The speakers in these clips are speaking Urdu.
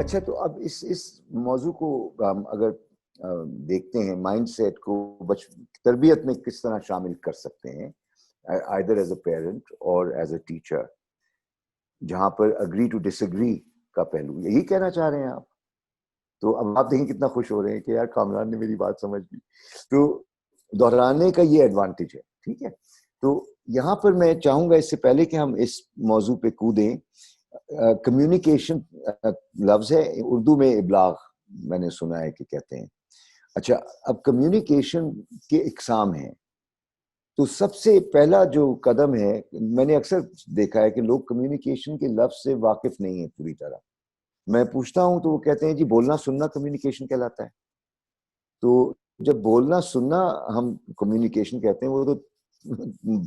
اچھا تو اب اس موضوع کو ہم اگر دیکھتے ہیں مائنڈ سیٹ کو تربیت میں کس طرح شامل کر سکتے ہیں either as a parent or as a teacher, جہاں پر agree to disagree کا پہلو یہی کہنا چاہ رہے ہیں آپ؟ تو اب آپ دیکھیں کتنا خوش ہو رہے ہیں کہ یار کامران نے میری بات سمجھ لی. تو دہرانے کا یہ ایڈوانٹیج ہے. ٹھیک ہے, تو یہاں پر میں چاہوں گا اس سے پہلے کہ ہم اس موضوع پہ کودیں, کمیونیکیشن لفظ ہے اردو میں ابلاغ میں نے سنا ہے کہ کہتے ہیں. اچھا, اب کمیونیکیشن کے اقسام ہیں. تو سب سے پہلا جو قدم ہے, میں نے اکثر دیکھا ہے کہ لوگ کمیونیکیشن کے لفظ سے واقف نہیں ہیں پوری طرح. میں پوچھتا ہوں تو وہ کہتے ہیں جی بولنا سننا کمیونیکیشن کہلاتا ہے. تو جب بولنا سننا ہم کمیونیکیشن کہتے ہیں, وہ تو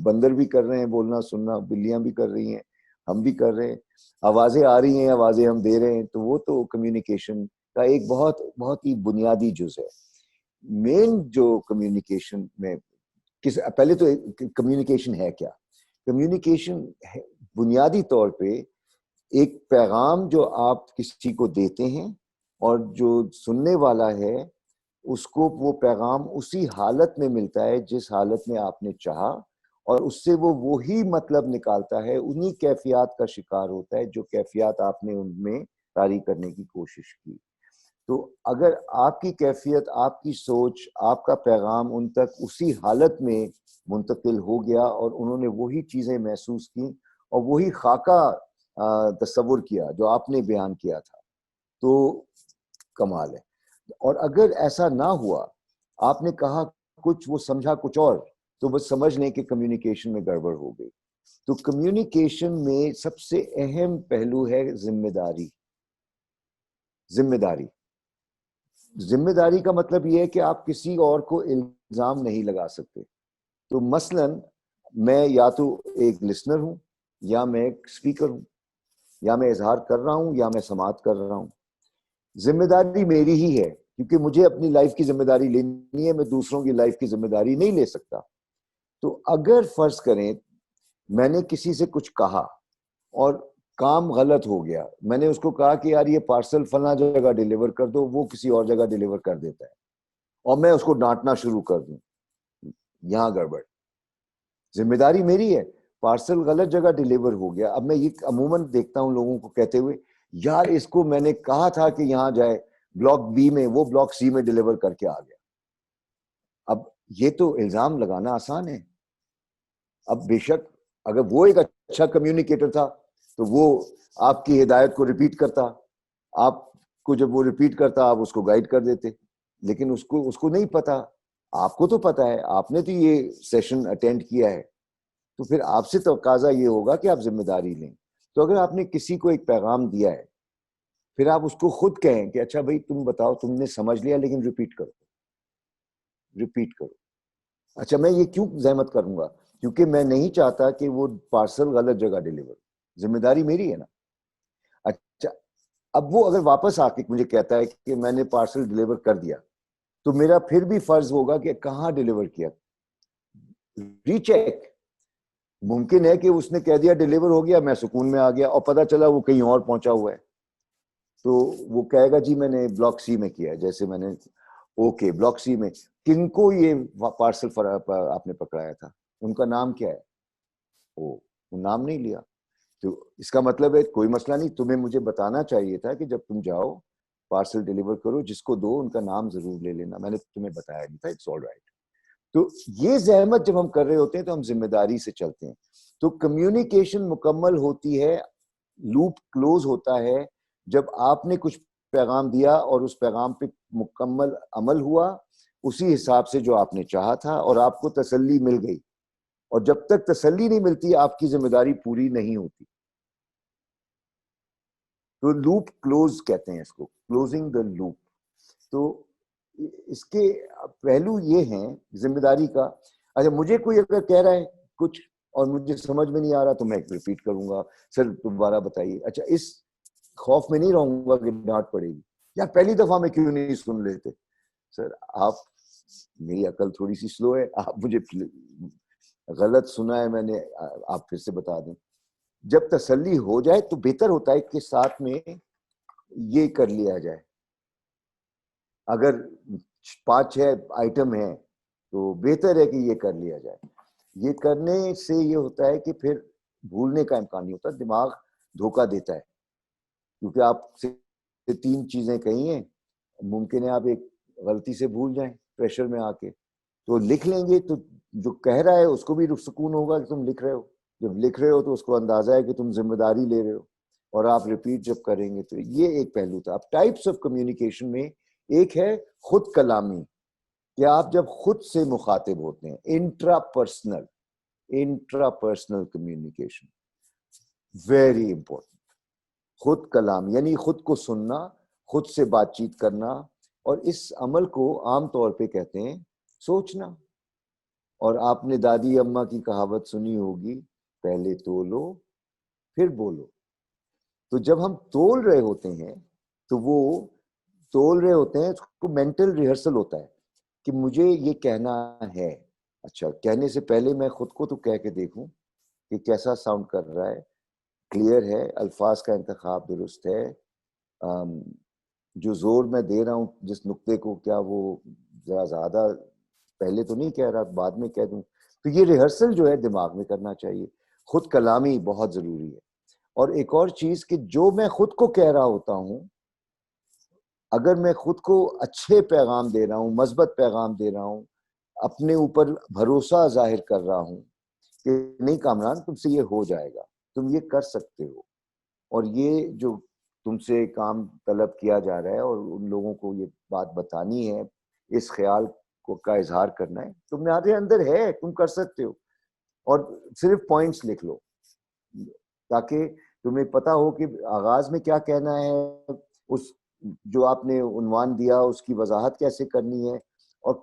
بندر بھی کر رہے ہیں بولنا سننا, بلیاں بھی کر رہی ہیں, ہم بھی کر رہے ہیں, آوازیں آ رہی ہیں آوازیں ہم دے رہے ہیں, تو وہ تو کمیونیکیشن کا ایک بہت بہت ہی بنیادی جز ہے. مین جو کمیونیکیشن میں پہلے تو کمیونیکیشن ہے کیا؟ کمیونیکیشن بنیادی طور پہ ایک پیغام جو آپ کسی کو دیتے ہیں اور جو سننے والا ہے اس کو وہ پیغام اسی حالت میں ملتا ہے جس حالت میں آپ نے چاہا, اور اس سے وہ وہی مطلب نکالتا ہے, انہی کیفیات کا شکار ہوتا ہے جو کیفیات آپ نے ان میں طاری کرنے کی کوشش کی. تو اگر آپ کی کیفیت, آپ کی سوچ, آپ کا پیغام ان تک اسی حالت میں منتقل ہو گیا اور انہوں نے وہی چیزیں محسوس کی اور وہی خاکہ تصور کیا جو آپ نے بیان کیا تھا, تو کمال ہے. اور اگر ایسا نہ ہوا, آپ نے کہا کچھ وہ سمجھا کچھ اور, تو بس سمجھ لیں کہ کمیونیکیشن میں گڑبڑ ہو گئی. تو کمیونیکیشن میں سب سے اہم پہلو ہے ذمہ داری. ذمہ داری ذمہ داری کا مطلب یہ ہے کہ آپ کسی اور کو الزام نہیں لگا سکتے. تو مثلا میں یا تو ایک لسنر ہوں, یا میں ایک اسپیکر ہوں, یا میں اظہار کر رہا ہوں, یا میں سماعت کر رہا ہوں. ذمہ داری میری ہی ہے کیونکہ مجھے اپنی لائف کی ذمہ داری لینی ہے, میں دوسروں کی لائف کی ذمہ داری نہیں لے سکتا. تو اگر فرض کریں میں نے کسی سے کچھ کہا اور کام غلط ہو گیا, میں نے اس کو کہا کہ یار یہ پارسل فلاں جگہ ڈیلیور کر دو, وہ کسی اور جگہ ڈیلیور کر دیتا ہے, اور میں اس کو ڈانٹنا شروع کر دوں, یہاں گڑبڑ. ذمہ داری میری ہے, پارسل غلط جگہ ڈیلیور ہو گیا. اب میں یہ عموماً دیکھتا ہوں لوگوں کو کہتے ہوئے, یار اس کو میں نے کہا تھا کہ یہاں جائے بلاک بی میں, وہ بلاک سی میں ڈیلیور کر کے آ گیا. اب یہ تو الزام لگانا آسان ہے. اب بے شک اگر وہ ایک اچھا کمیونیکیٹر تھا تو وہ آپ کی ہدایت کو ریپیٹ کرتا, آپ کو جب وہ ریپیٹ کرتا آپ اس کو گائیڈ کر دیتے, لیکن اس کو نہیں پتا. آپ کو تو پتا ہے, آپ نے تو یہ سیشن اٹینڈ کیا ہے, تو پھر آپ سے تقاضا یہ ہوگا کہ آپ ذمہ داری لیں. تو اگر آپ نے کسی کو ایک پیغام دیا ہے, پھر آپ اس کو خود کہیں کہ اچھا بھائی تم بتاؤ تم نے سمجھ لیا, لیکن ریپیٹ کرو. اچھا میں یہ کیوں زحمت کروں گا؟ کیونکہ میں نہیں چاہتا کہ وہ پارسل غلط جگہ ڈیلیور, ذمہ داری میری ہے نا. اچھا اب وہ اگر واپس آ کے مجھے کہتا ہے کہ میں نے پارسل ڈیلیور کر دیا, تو میرا پھر بھی فرض ہوگا کہ کہاں ڈیلیور کیا, ری چیک. ممکن ہے کہ اس نے کہہ دیا ڈیلیور ہو گیا, میں سکون میں آ گیا, اور پتہ چلا وہ کہیں اور پہنچا ہوا ہے, تو وہ کہے گا جی میں نے بلاک سی میں کیا ہے. جیسے میں نے اوکے بلاک سی میں کن کو یہ پارسل آپ نے پکڑایا تھا, ان کا نام کیا ہے؟ وہ نام نہیں لیا. تو اس کا مطلب ہے کوئی مسئلہ نہیں, تمہیں مجھے بتانا چاہیے تھا کہ جب تم جاؤ پارسل ڈیلیور کرو, جس کو دو ان کا نام ضرور لے لینا, میں نے تمہیں بتایا نہیں تھا, اٹس آل رائٹ. تو یہ زحمت جب ہم کر رہے ہوتے ہیں تو ہم ذمہ داری سے چلتے ہیں. تو کمیونیکیشن مکمل ہوتی ہے, لوپ کلوز ہوتا ہے جب آپ نے کچھ پیغام دیا اور اس پیغام پہ مکمل عمل ہوا اسی حساب سے جو آپ نے چاہا تھا, اور آپ کو تسلی مل گئی. اور جب تک تسلی نہیں ملتی آپ کی ذمہ داری پوری نہیں ہوتی. تو لوپ کلوز کہتے ہیں اس کو, کلوزنگ دا لوپ. تو اس کے پہلو یہ ہیں ذمہ داری کا. اچھا مجھے کوئی اگر کہہ رہا ہے کچھ اور مجھے سمجھ میں نہیں آ رہا تو میں ریپیٹ کروں گا, سر دوبارہ بتائیے. اچھا اس خوف میں نہیں رہوں گا کہ ڈانٹ پڑے گی, یا پہلی دفعہ میں کیوں نہیں سن لیتے. سر آپ, میری عقل تھوڑی سی سلو ہے, آپ مجھے غلط سنا ہے میں نے, آپ پھر سے بتا دیں. جب تسلی ہو جائے تو بہتر ہوتا ہے کہ ساتھ میں یہ کر لیا جائے. اگر 5-6 آئٹم ہیں تو بہتر ہے کہ یہ کر لیا جائے. یہ کرنے سے یہ ہوتا ہے کہ پھر بھولنے کا امکان نہیں ہوتا, دماغ دھوکہ دیتا ہے, کیونکہ آپ سے 3 چیزیں کہی ہیں, ممکن ہے آپ ایک غلطی سے بھول جائیں پریشر میں آ کے, تو لکھ لیں گے تو جو کہہ رہا ہے اس کو بھی سکون ہوگا کہ تم لکھ رہے ہو. جب لکھ رہے ہو تو اس کو اندازہ ہے کہ تم ذمہ داری لے رہے ہو, اور آپ ریپیٹ جب کریں گے تو یہ ایک پہلو تھا. اب ٹائپس آف کمیونیکیشن میں ایک ہے خود کلامی, کہ آپ جب خود سے مخاطب ہوتے ہیں, intra personal communication, very important. خود کلام یعنی خود کو سننا, خود سے بات چیت کرنا, اور اس عمل کو عام طور پہ کہتے ہیں سوچنا. اور آپ نے دادی اماں کی کہاوت سنی ہوگی, پہلے تولو پھر بولو. تو جب ہم تول رہے ہوتے ہیں تو وہ تول رہے ہوتے ہیں, اس کو مینٹل ریہرسل ہوتا ہے کہ مجھے یہ کہنا ہے. اچھا, کہنے سے پہلے میں خود کو تو کہہ کے دیکھوں کہ کیسا ساؤنڈ کر رہا ہے, کلیئر ہے, الفاظ کا انتخاب درست ہے, جو زور میں دے رہا ہوں جس نقطے کو, کیا وہ ذرا زیادہ پہلے تو نہیں کہہ رہا, بعد میں کہہ دوں. تو یہ ریہرسل جو ہے دماغ میں کرنا چاہیے. خود کلامی بہت ضروری ہے. اور ایک اور چیز کہ جو میں خود کو کہہ رہا ہوتا ہوں, اگر میں خود کو اچھے پیغام دے رہا ہوں, مثبت پیغام دے رہا ہوں, اپنے اوپر بھروسہ ظاہر کر رہا ہوں کہ نہیں کامران تم سے یہ ہو جائے گا, تم یہ کر سکتے ہو, اور یہ جو تم سے کام طلب کیا جا رہا ہے اور ان لوگوں کو یہ بات بتانی ہے, اس خیال کو کا اظہار کرنا ہے, تمہارے اندر ہے, تم کر سکتے ہو. اور صرف پوائنٹس لکھ لو تاکہ تمہیں پتا ہو کہ آغاز میں کیا کہنا ہے, اس جو آپ نے عنوان دیا اس کی وضاحت کیسے کرنی ہے, اور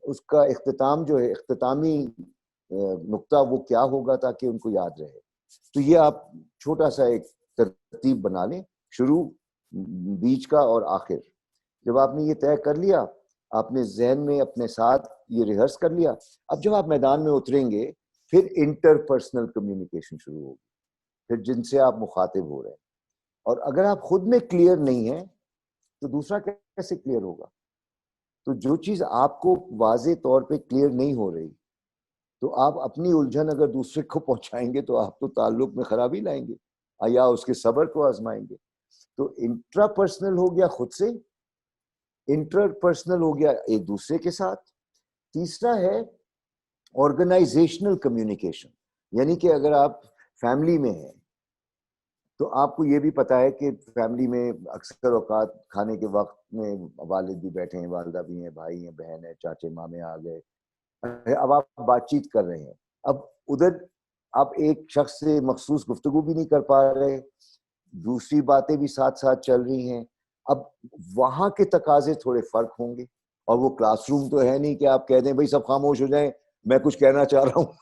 اس کا اختتام جو ہے, اختتامی نقطہ وہ کیا ہوگا تاکہ ان کو یاد رہے. تو یہ آپ چھوٹا سا ایک ترتیب بنا لیں, شروع, بیچ کا اور آخر. جب آپ نے یہ طے کر لیا, آپ نے ذہن میں اپنے ساتھ یہ ریہرس کر لیا, اب جب آپ میدان میں اتریں گے پھر انٹر پرسنل کمیونیکیشن شروع ہوگی, پھر جن سے آپ مخاطب ہو رہے ہیں. اور اگر آپ خود میں کلیئر نہیں ہیں تو دوسرا کیسے کلیئر ہوگا؟ تو جو چیز آپ کو واضح طور پہ کلیئر نہیں ہو رہی, تو آپ اپنی الجھن اگر دوسرے کو پہنچائیں گے تو آپ تو تعلق میں خرابی لائیں گے, یا اس کے صبر کو آزمائیں گے. تو انٹرا پرسنل ہو گیا خود سے, انٹر پرسنل ہو گیا ایک دوسرے کے ساتھ. تیسرا ہے آرگنائزیشنل کمیونیکیشن, یعنی کہ اگر آپ فیملی میں ہیں تو آپ کو یہ بھی پتا ہے کہ فیملی میں اکثر اوقات کھانے کے وقت میں والد بھی بیٹھے ہیں, والدہ بھی ہیں, بھائی ہیں, بہن ہیں, چاچے مامے آ گئے, اب آپ بات چیت کر رہے ہیں. اب ادھر آپ ایک شخص سے مخصوص گفتگو بھی نہیں کر پا رہے, دوسری باتیں بھی ساتھ ساتھ چل رہی ہیں. اب وہاں کے تقاضے تھوڑے فرق ہوں گے, اور وہ کلاس روم تو ہے نہیں کہ آپ کہہ دیں بھائی سب خاموش ہو جائیں, میں کچھ کہنا چاہ رہا ہوں.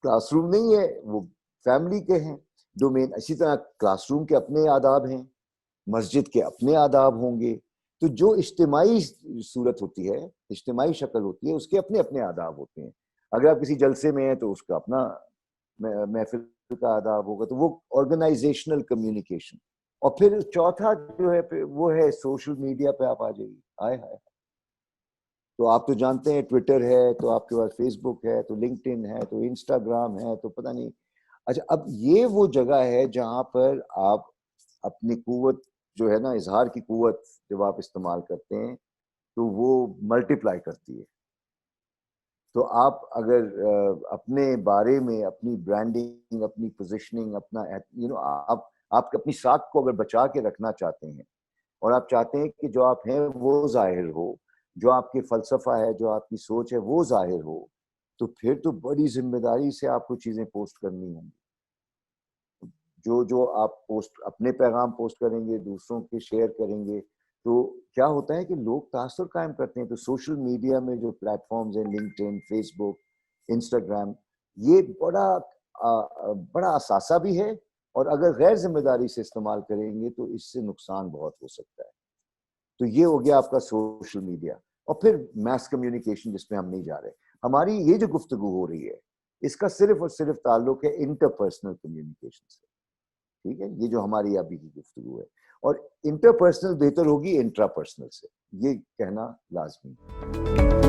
کلاس روم نہیں ہے, وہ فیملی کے ہیں ڈومین. اسی طرح کلاس روم کے اپنے آداب ہیں, مسجد کے اپنے آداب ہوں گے. تو جو اجتماعی صورت ہوتی ہے, اجتماعی شکل ہوتی ہے, اس کے اپنے اپنے آداب ہوتے ہیں. اگر آپ کسی جلسے میں ہیں تو اس کا اپنا محفل کا آداب ہوگا. تو وہ آرگنائزیشنل کمیونیکیشن. اور پھر چوتھا جو ہے وہ ہے سوشل میڈیا پہ آپ آ جائیے. آئے ہائے, تو آپ تو جانتے ہیں ٹویٹر ہے, تو آپ کے پاس فیس بک ہے, تو لنکڈ ان ہے, تو انسٹاگرام ہے, تو پتہ نہیں. اچھا, اب یہ وہ جگہ ہے جہاں پر آپ اپنی قوت جو ہے نا, اظہار کی قوت جب آپ استعمال کرتے ہیں تو وہ ملٹیپلائی کرتی ہے. تو آپ اگر اپنے بارے میں اپنی برانڈنگ, اپنی پوزیشننگ, اپنا آپ اپنی ساکھ کو اگر بچا کے رکھنا چاہتے ہیں, اور آپ چاہتے ہیں کہ جو آپ ہیں وہ ظاہر ہو, جو آپ کی فلسفہ ہے, جو آپ کی سوچ ہے وہ ظاہر ہو, تو پھر تو بڑی ذمہ داری سے آپ کو چیزیں پوسٹ کرنی ہوں گی. جو آپ پوسٹ, اپنے پیغام پوسٹ کریں گے, دوسروں کے شیئر کریں گے, تو کیا ہوتا ہے کہ لوگ تاثر قائم کرتے ہیں. تو سوشل میڈیا میں جو پلیٹ فارمز ہیں, لنکڈ ان, فیس بک, انسٹاگرام, یہ بڑا اثاثہ بھی ہے, اور اگر غیر ذمہ داری سے استعمال کریں گے تو اس سے نقصان بہت ہو سکتا ہے. تو یہ ہو گیا آپ کا سوشل میڈیا. اور پھر میس کمیونیکیشن جس میں ہم نہیں جا رہے. ہماری یہ جو گفتگو ہو رہی ہے اس کا صرف اور صرف تعلق ہے انٹر پرسنل کمیونیکیشن سے. ٹھیک ہے, یہ جو ہماری ابھی کی گفتگو ہے. اور انٹرپرسنل بہتر ہوگی انٹرا پرسنل سے, یہ کہنا لازمی.